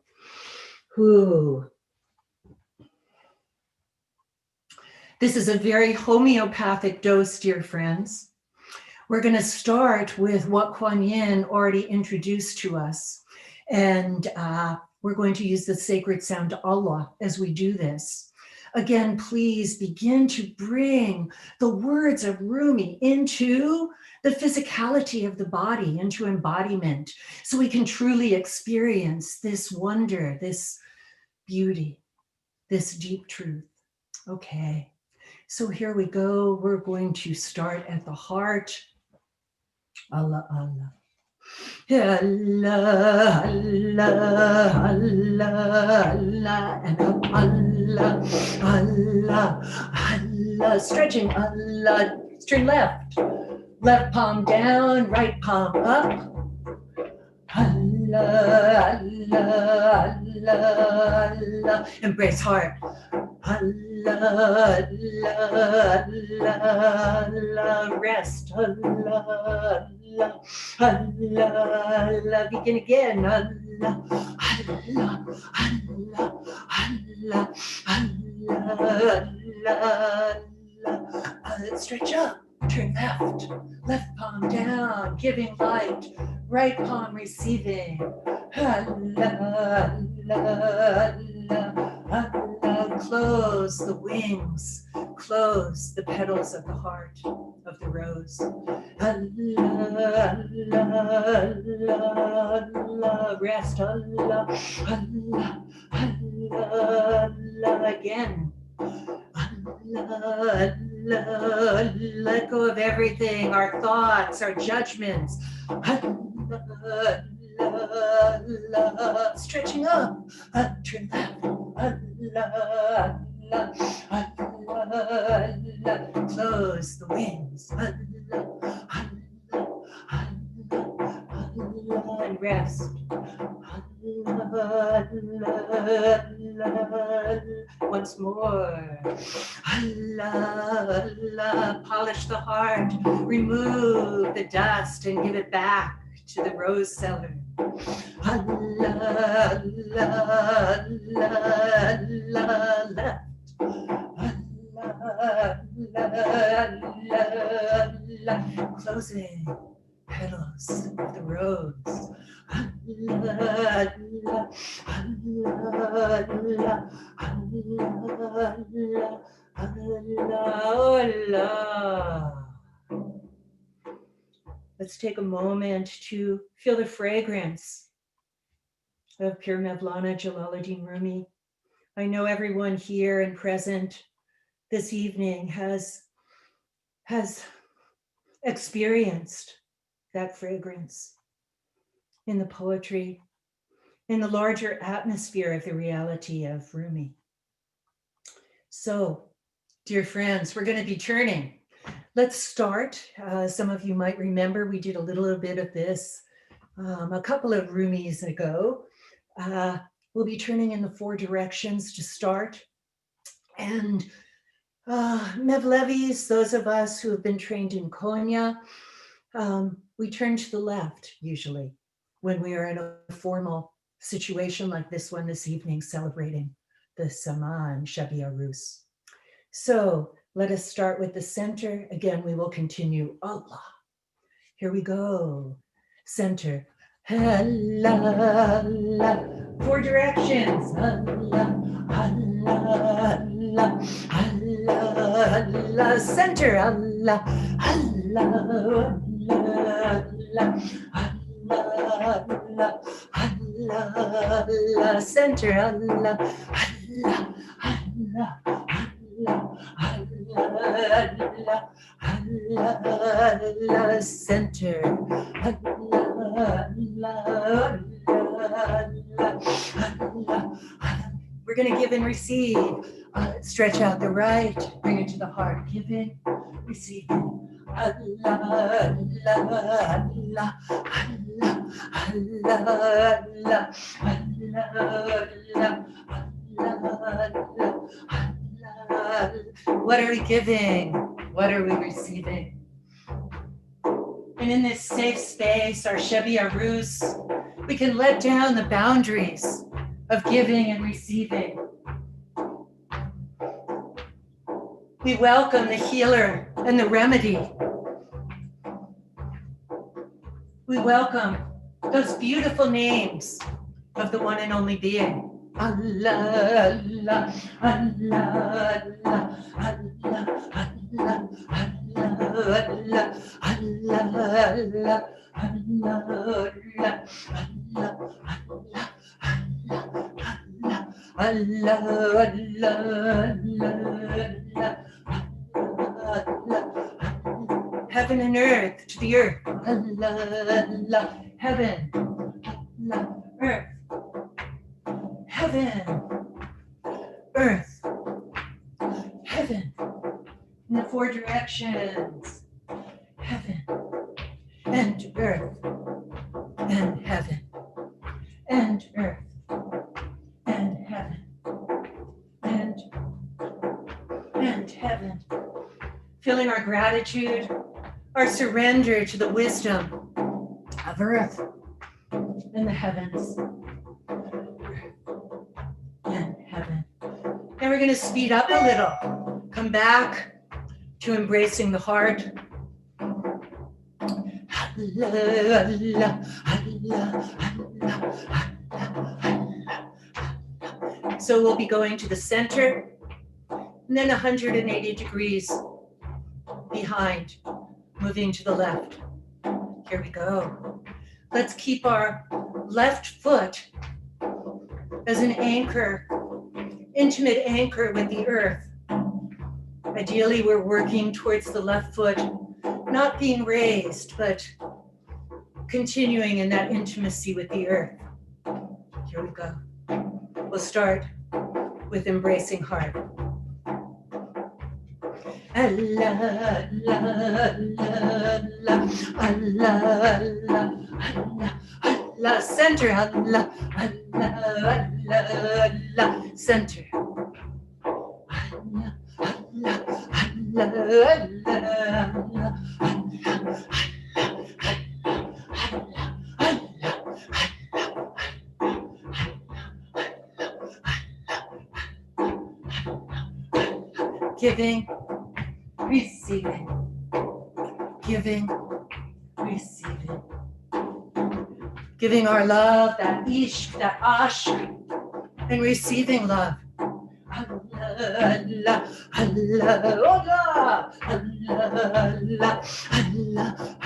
this is a very homeopathic dose, dear friends. We're going to start with what Kuan Yin already introduced to us. And we're going to use the sacred sound Allah as we do this. Again, please begin to bring the words of Rumi into the physicality of the body, into embodiment, so we can truly experience this wonder, this beauty, this deep truth. Okay, so here we go. We're going to start at the heart. Allah, Allah. Allah, Allah, Allah, Allah, and up, Allah, Allah, Allah, stretching, Allah, turn left, left palm down, right palm up, Allah, Allah, Allah, Allah, embrace heart, Allah, Allah, Allah, Allah, rest, Allah, Allah, Allah, Allah, begin again, Allah, Allah, Allah, Allah, Allah, Allah, Allah, stretch up, turn left, left palm down, giving light, right palm receiving, Allah, Allah, Allah, Allah, close the wings, close the petals of the heart, of the rose. Allah, Allah, Allah, Allah, rest, Allah, Allah, Allah, Allah, again. Allah, Allah, let go of everything, our thoughts, our judgments. Allah, Allah, Allah, stretching up, turn left. Allah, Allah, Allah, Allah, close the wings. Allah, Allah, Allah, Allah, and rest. Allah, Allah, Allah. once more. Allah, Allah, polish the heart, remove the dust and give it back to the rose cellar. Allah, Allah, Allah, Allah, left. Allah, Allah, Allah, closing petals of the rose. Allah, Allah, Allah, Allah, Allah, Allah. Let's take a moment to feel the fragrance of Pir Mevlana Jalaluddin Rumi. I know everyone here and present this evening has experienced that fragrance in the poetry, in the larger atmosphere of the reality of Rumi. So, dear friends, we're going to be turning. Let's start. Some of you might remember we did a little bit of this a couple of Rumis ago. We'll be turning in the 4 directions to start. And Mevlevis, those of us who have been trained in Konya, we turn to the left usually when we are in a formal situation like this one this evening, celebrating the Saman Shabi Arus. So let us start with the center. Again, we will continue Allah. Here we go. Center. Allah, Allah. 4 directions. Allah, Allah, Allah, Allah, Allah. Center. Allah, Allah, Allah, Allah, Allah, Allah, Allah. Center. Allah, Allah, Allah, Allah, Allah, Allah, Allah. Center. Allah, Allah, Allah. We're going to give and receive. Stretch out the right, bring it to the heart. Giving, receiving. Allah, Allah, Allah, Allah, Allah, Allah, Allah, Allah. What are we giving? What are we receiving? And in this safe space, our Shebi Arus, we can let down the boundaries of giving and receiving. We welcome the healer and the remedy. We welcome those beautiful names of the one and only being. Allah, Allah, Allah, Allah, Allah, Allah, Allah, Allah, Allah, Allah, Allah, Allah. Heaven and earth to the earth. Allah, Allah. Heaven, Allah, earth. Heaven, earth, heaven, in the 4 directions, heaven, and earth, and heaven, and earth, and heaven, and heaven. Feeling our gratitude, our surrender to the wisdom of earth and the heavens. And we're going to speed up a little. Come back to embracing the heart. So we'll be going to the center and then 180 degrees behind, moving to the left. Here we go. Let's keep our left foot as an anchor, intimate anchor with the earth. Ideally, we're working towards the left foot, not being raised, but continuing in that intimacy with the earth. Here we go. We'll start with embracing heart. Allah, Allah, Allah, Allah, Allah, Allah, center, Allah, Allah, Allah, Allah, center. Giving, receiving, giving, receiving, giving our love, that ishq, that ashq, and receiving love. Allah, Allah, Allah, Allah, Allah,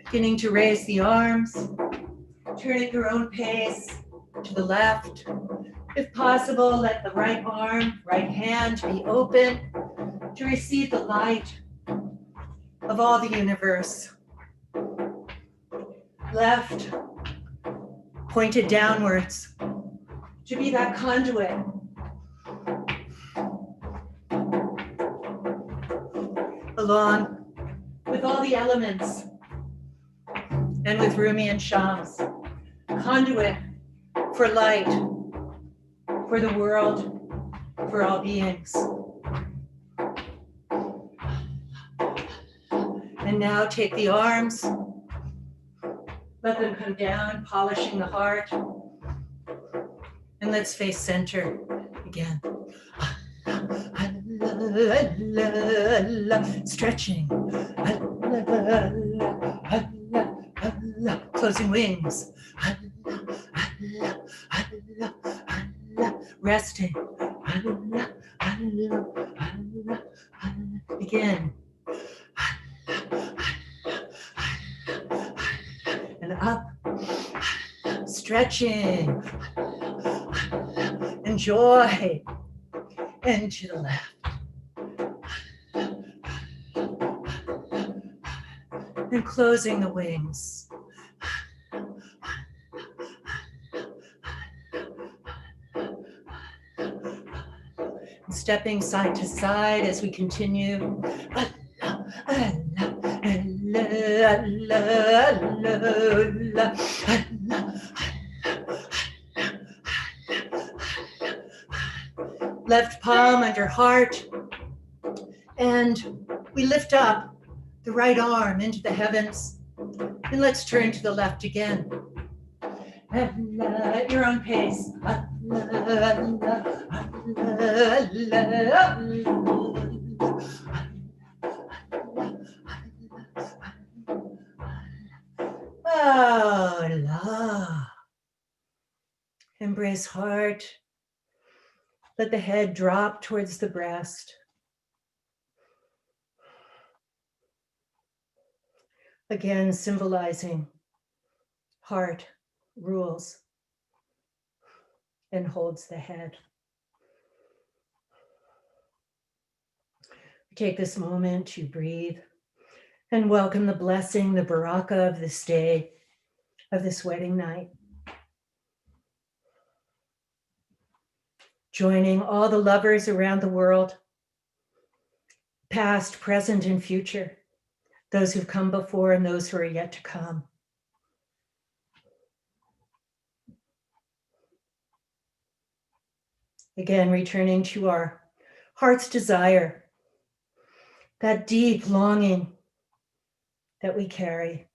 beginning to raise the arms, turn at your own pace to the left. If possible, let the right arm, right hand be open to receive the light of all the universe. Left, pointed downwards, to be that conduit. Along with all the elements, and with Rumi and Shams, conduit for light, for the world, for all beings. And now take the arms, let them come down, polishing the heart. And let's face center again. Stretching. Closing wings. Resting. Begin. And up. Stretching. Enjoy. And to the left. And closing the wings. And stepping side to side as we continue. Left palm under heart. And we lift up the right arm into the heavens. And let's turn to the left again. At your own pace. Allah. Embrace heart. Let the head drop towards the breast. Again, symbolizing heart rules and holds the head. Take this moment to breathe and welcome the blessing, the baraka of this day, of this wedding night. Joining all the lovers around the world, past, present, and future, those who've come before and those who are yet to come. Again, returning to our heart's desire, that deep longing that we carry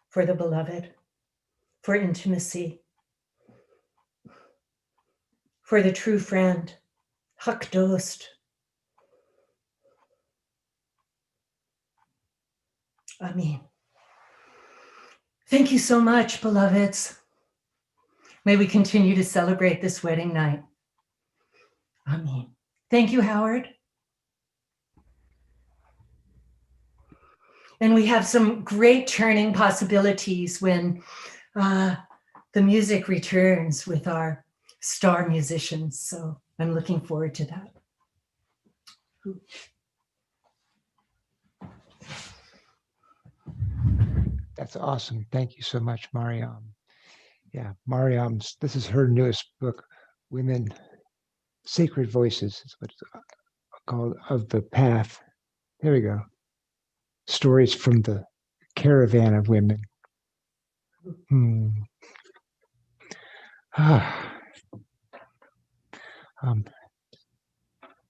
for the beloved, for intimacy, for the true friend, hak dost. Amen. Thank you so much, beloveds. May we continue to celebrate this wedding night. Amen. Thank you, Howard. And we have some great turning possibilities when the music returns with our star musicians. So I'm looking forward to that. That's awesome. Thank you so much, Mariam. Yeah, Mariam's, this is her newest book, Women, Sacred Voices, is what it's called, of the Path. There we go. Stories from the Caravan of Women.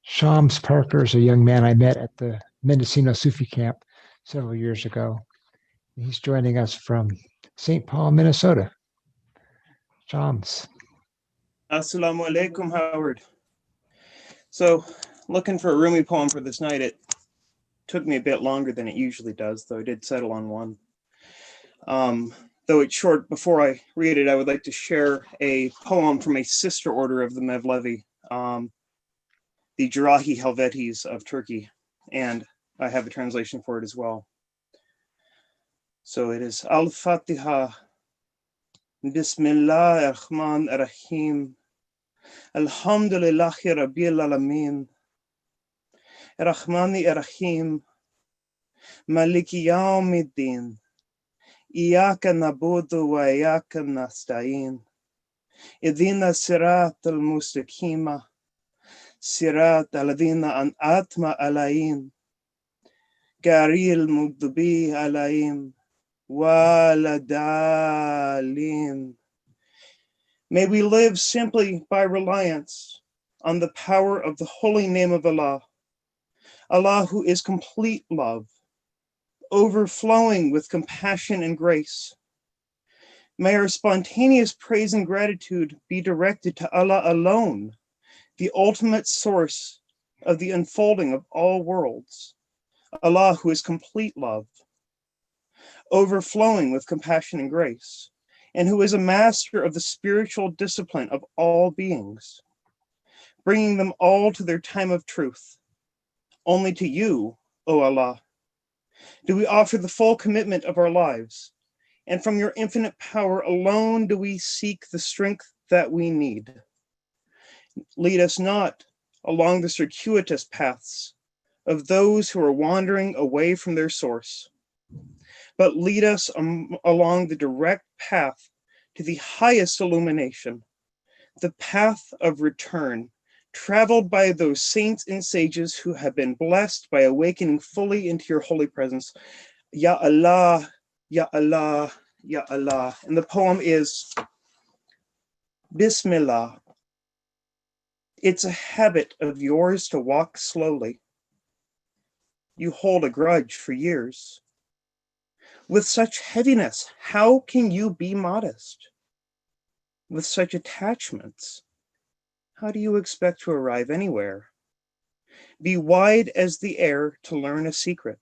Shams Parker is a young man I met at the Mendocino Sufi camp several years ago. He's joining us from St. Paul, Minnesota. Shams. Assalamu alaikum, Howard. So, looking for a Rumi poem for this night. It took me a bit longer than it usually does, though I did settle on one. Though it's short, before I read it, I would like to share a poem from a sister order of the Mevlevi, the Jarahi Helvetis of Turkey, and I have a translation for it as well. So it is Al-Fatiha, Bismillah ar-Rahman ar-Rahim, Alhamdulillahi Rabbil Alameen, Rahmani ar-Rahim, Maliki Yawmiddin, Iyaka nabudu wa iyaka nasta'in, Idina sirat al-mustaqima, sirat al-adina an atma alayin, Garil mugdubi alayim, waladalin. May we live simply by reliance on the power of the holy name of Allah, Allah who is complete love, overflowing with compassion and grace. May our spontaneous praise and gratitude be directed to Allah alone, the ultimate source of the unfolding of all worlds, Allah who is complete love, overflowing with compassion and grace, and who is a master of the spiritual discipline of all beings, bringing them all to their time of truth. Only to you, O Allah, do we offer the full commitment of our lives, and from your infinite power alone do we seek the strength that we need. Lead us not along the circuitous paths of those who are wandering away from their source, but lead us along the direct path to the highest illumination, the path of return, traveled by those saints and sages who have been blessed by awakening fully into your holy presence. Ya Allah, Ya Allah, Ya Allah. And the poem is Bismillah. It's a habit of yours to walk slowly. You hold a grudge for years. With such heaviness, how can you be modest? With such attachments, how do you expect to arrive anywhere? Be wide as the air to learn a secret.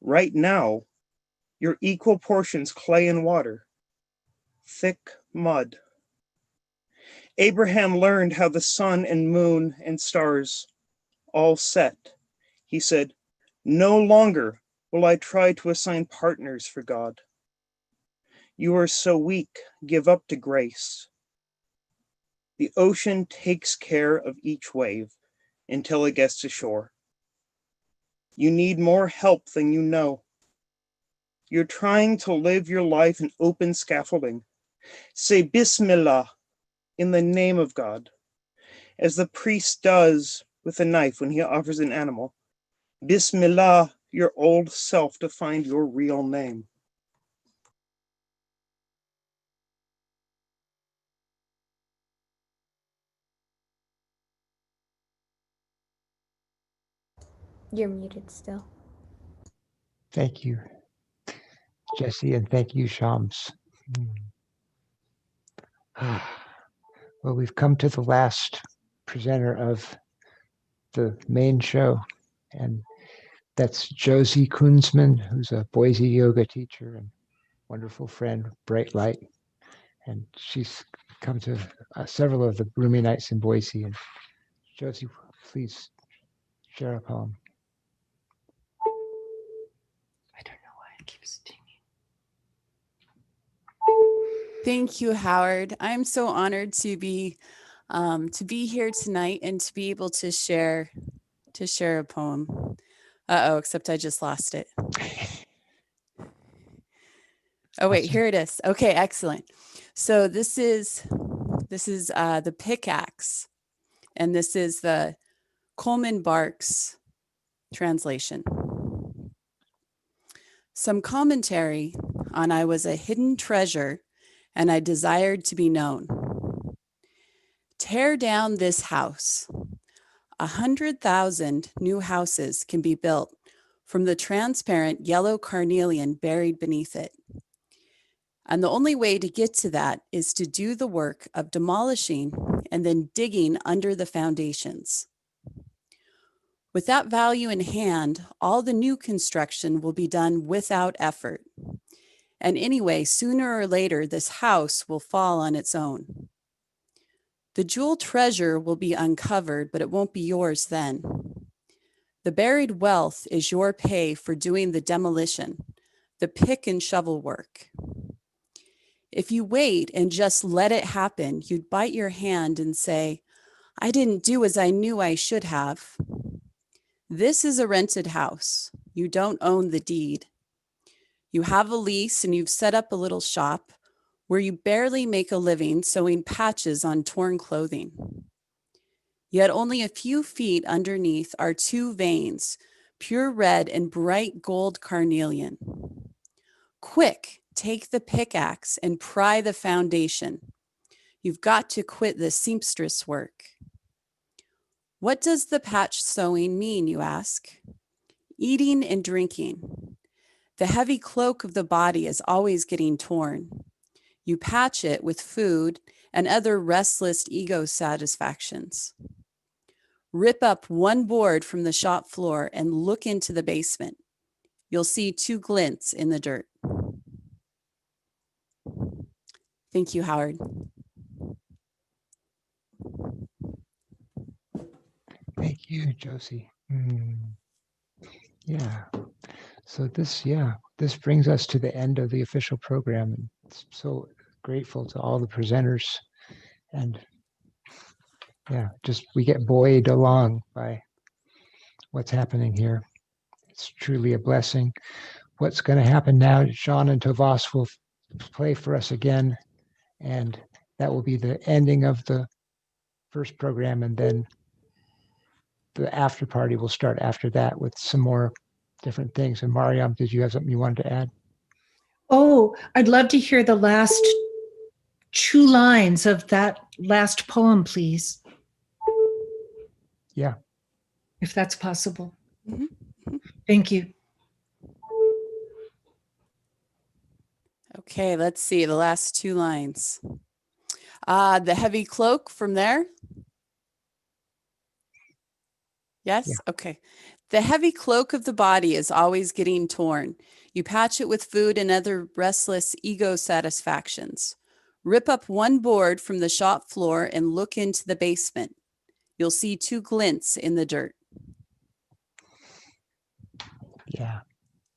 Right now, your equal portions clay and water, thick mud. Abraham learned how the sun and moon and stars all set. He said, "No longer will I try to assign partners for God. You are so weak, give up to grace." The ocean takes care of each wave until it gets to shore. You need more help than you know. You're trying to live your life in open scaffolding. Say Bismillah in the name of God, as the priest does with a knife when he offers an animal. Bismillah, your old self, to find your real name. You're muted still. Thank you, Jesse, and thank you, Shams. Well, we've come to the last presenter of the main show, and that's Josie Kunzman, who's a Boise yoga teacher and wonderful friend, bright light. And she's come to several of the Rumi nights in Boise. And Josie, please share a poem. I don't know why it keeps stinging. Thank you, Howard. I'm so honored to be here tonight and to be able to share a poem. Except I just lost it. Oh wait, here it is. Okay, excellent. So this is the pickaxe, and this is the Coleman Barks translation. Some commentary on I was a hidden treasure and I desired to be known. Tear down this house. 100,000 new houses can be built from the transparent yellow carnelian buried beneath it. And the only way to get to that is to do the work of demolishing and then digging under the foundations. With that value in hand, all the new construction will be done without effort. And anyway, sooner or later, this house will fall on its own. The jewel treasure will be uncovered, but it won't be yours then. The buried wealth is your pay for doing the demolition, the pick and shovel work. If you wait and just let it happen, you'd bite your hand and say, I didn't do as I knew I should have. This is a rented house. You don't own the deed. You have a lease and you've set up a little shop where you barely make a living sewing patches on torn clothing. Yet only a few feet underneath are two veins, pure red and bright gold carnelian. Quick, take the pickaxe and pry the foundation. You've got to quit the seamstress work. What does the patch sewing mean, you ask? Eating and drinking. The heavy cloak of the body is always getting torn. You patch it with food and other restless ego satisfactions. Rip up one board from the shop floor and look into the basement. You'll see two glints in the dirt. Thank you, Howard. Thank you, Josie. Yeah. So this brings us to the end of the official program. And so grateful to all the presenters, and just we get buoyed along by what's happening here. It's truly a blessing. What's going to happen now, Jean and Tovas will play for us again, and that will be the ending of the first program, and then the after party will start after that with some more different things. And Mariam, did you have something you wanted to add? Oh, I'd love to hear the last 2 lines of that last poem, please. Yeah. If that's possible. Thank you. Okay, let's see the last 2 lines. The heavy cloak from there. Yes? Yeah. Okay. The heavy cloak of the body is always getting torn. You patch it with food and other restless ego satisfactions. Rip up one board from the shop floor and look into the basement. You'll see 2 glints in the dirt. Yeah.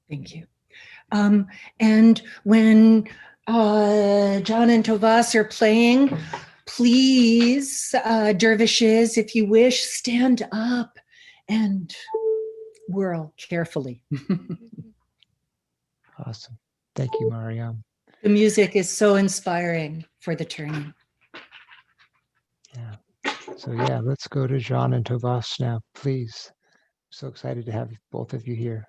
Thank you. And when John and Tovas are playing, please, dervishes, if you wish, stand up and whirl carefully. Awesome. Thank you, Mariam. The music is so inspiring for the turning. Yeah. So let's go to Jean and Tovas now, please. So excited to have both of you here.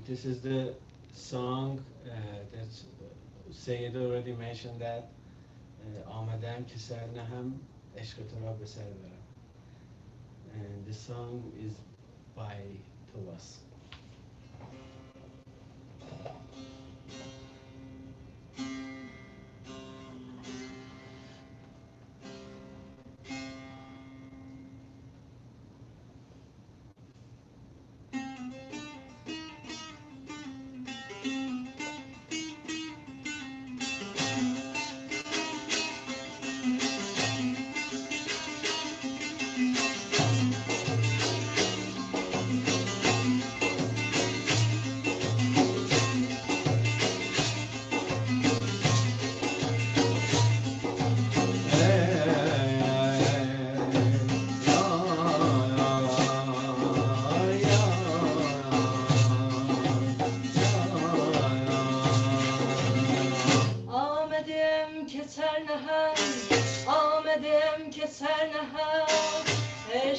This is the song that Sayed already mentioned, that آمدم که سر نهم عشق تو را به سر برم. And the song is by Tovas.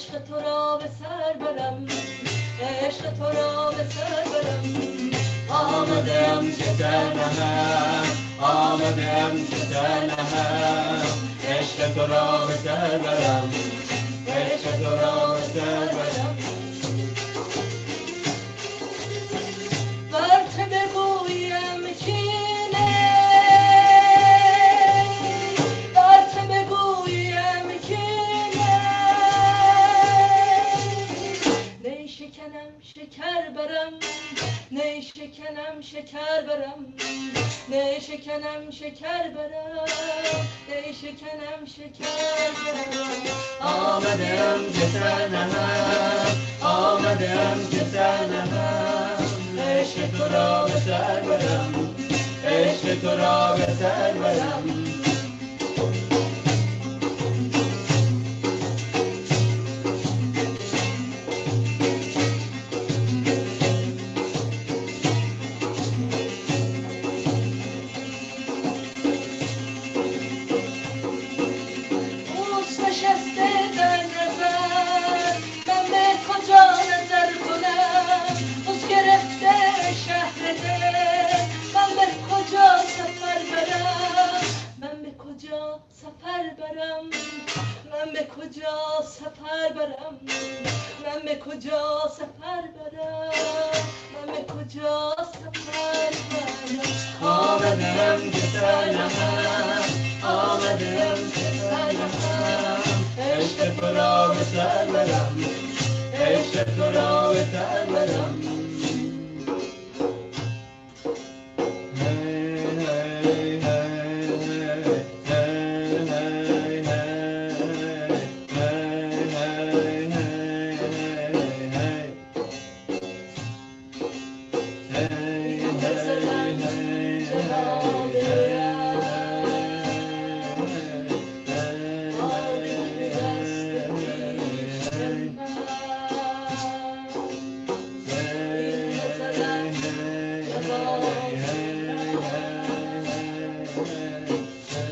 عشق تو را به سر برم عشق تو را به سر برم آمدم که سر نهم آمدم که سر نهم عشق تو را به سر برم عشق تو را به سر برم ورته بگویم کینه ورته بگویم کینه نی شکنم شکر برم نی شکنم شکر برم نی شکنم شکر برم نی شکنم شکر برم آمدم که سر نهم آمدم که سر نهم عشق تو را به سر برم عشق تو را به سر برم اوست نشسته در نظر من به کجا نظر کنم اوست گرفته شهر دل من به کجا سفر برم من به کجا سفر برم من به کجا سفر برم من به کجا سفر برم من به کجا سفر برم آمدم که سر نهم آمدم که سر نهم عشق تو را به سر برم عشق تو را به سر برم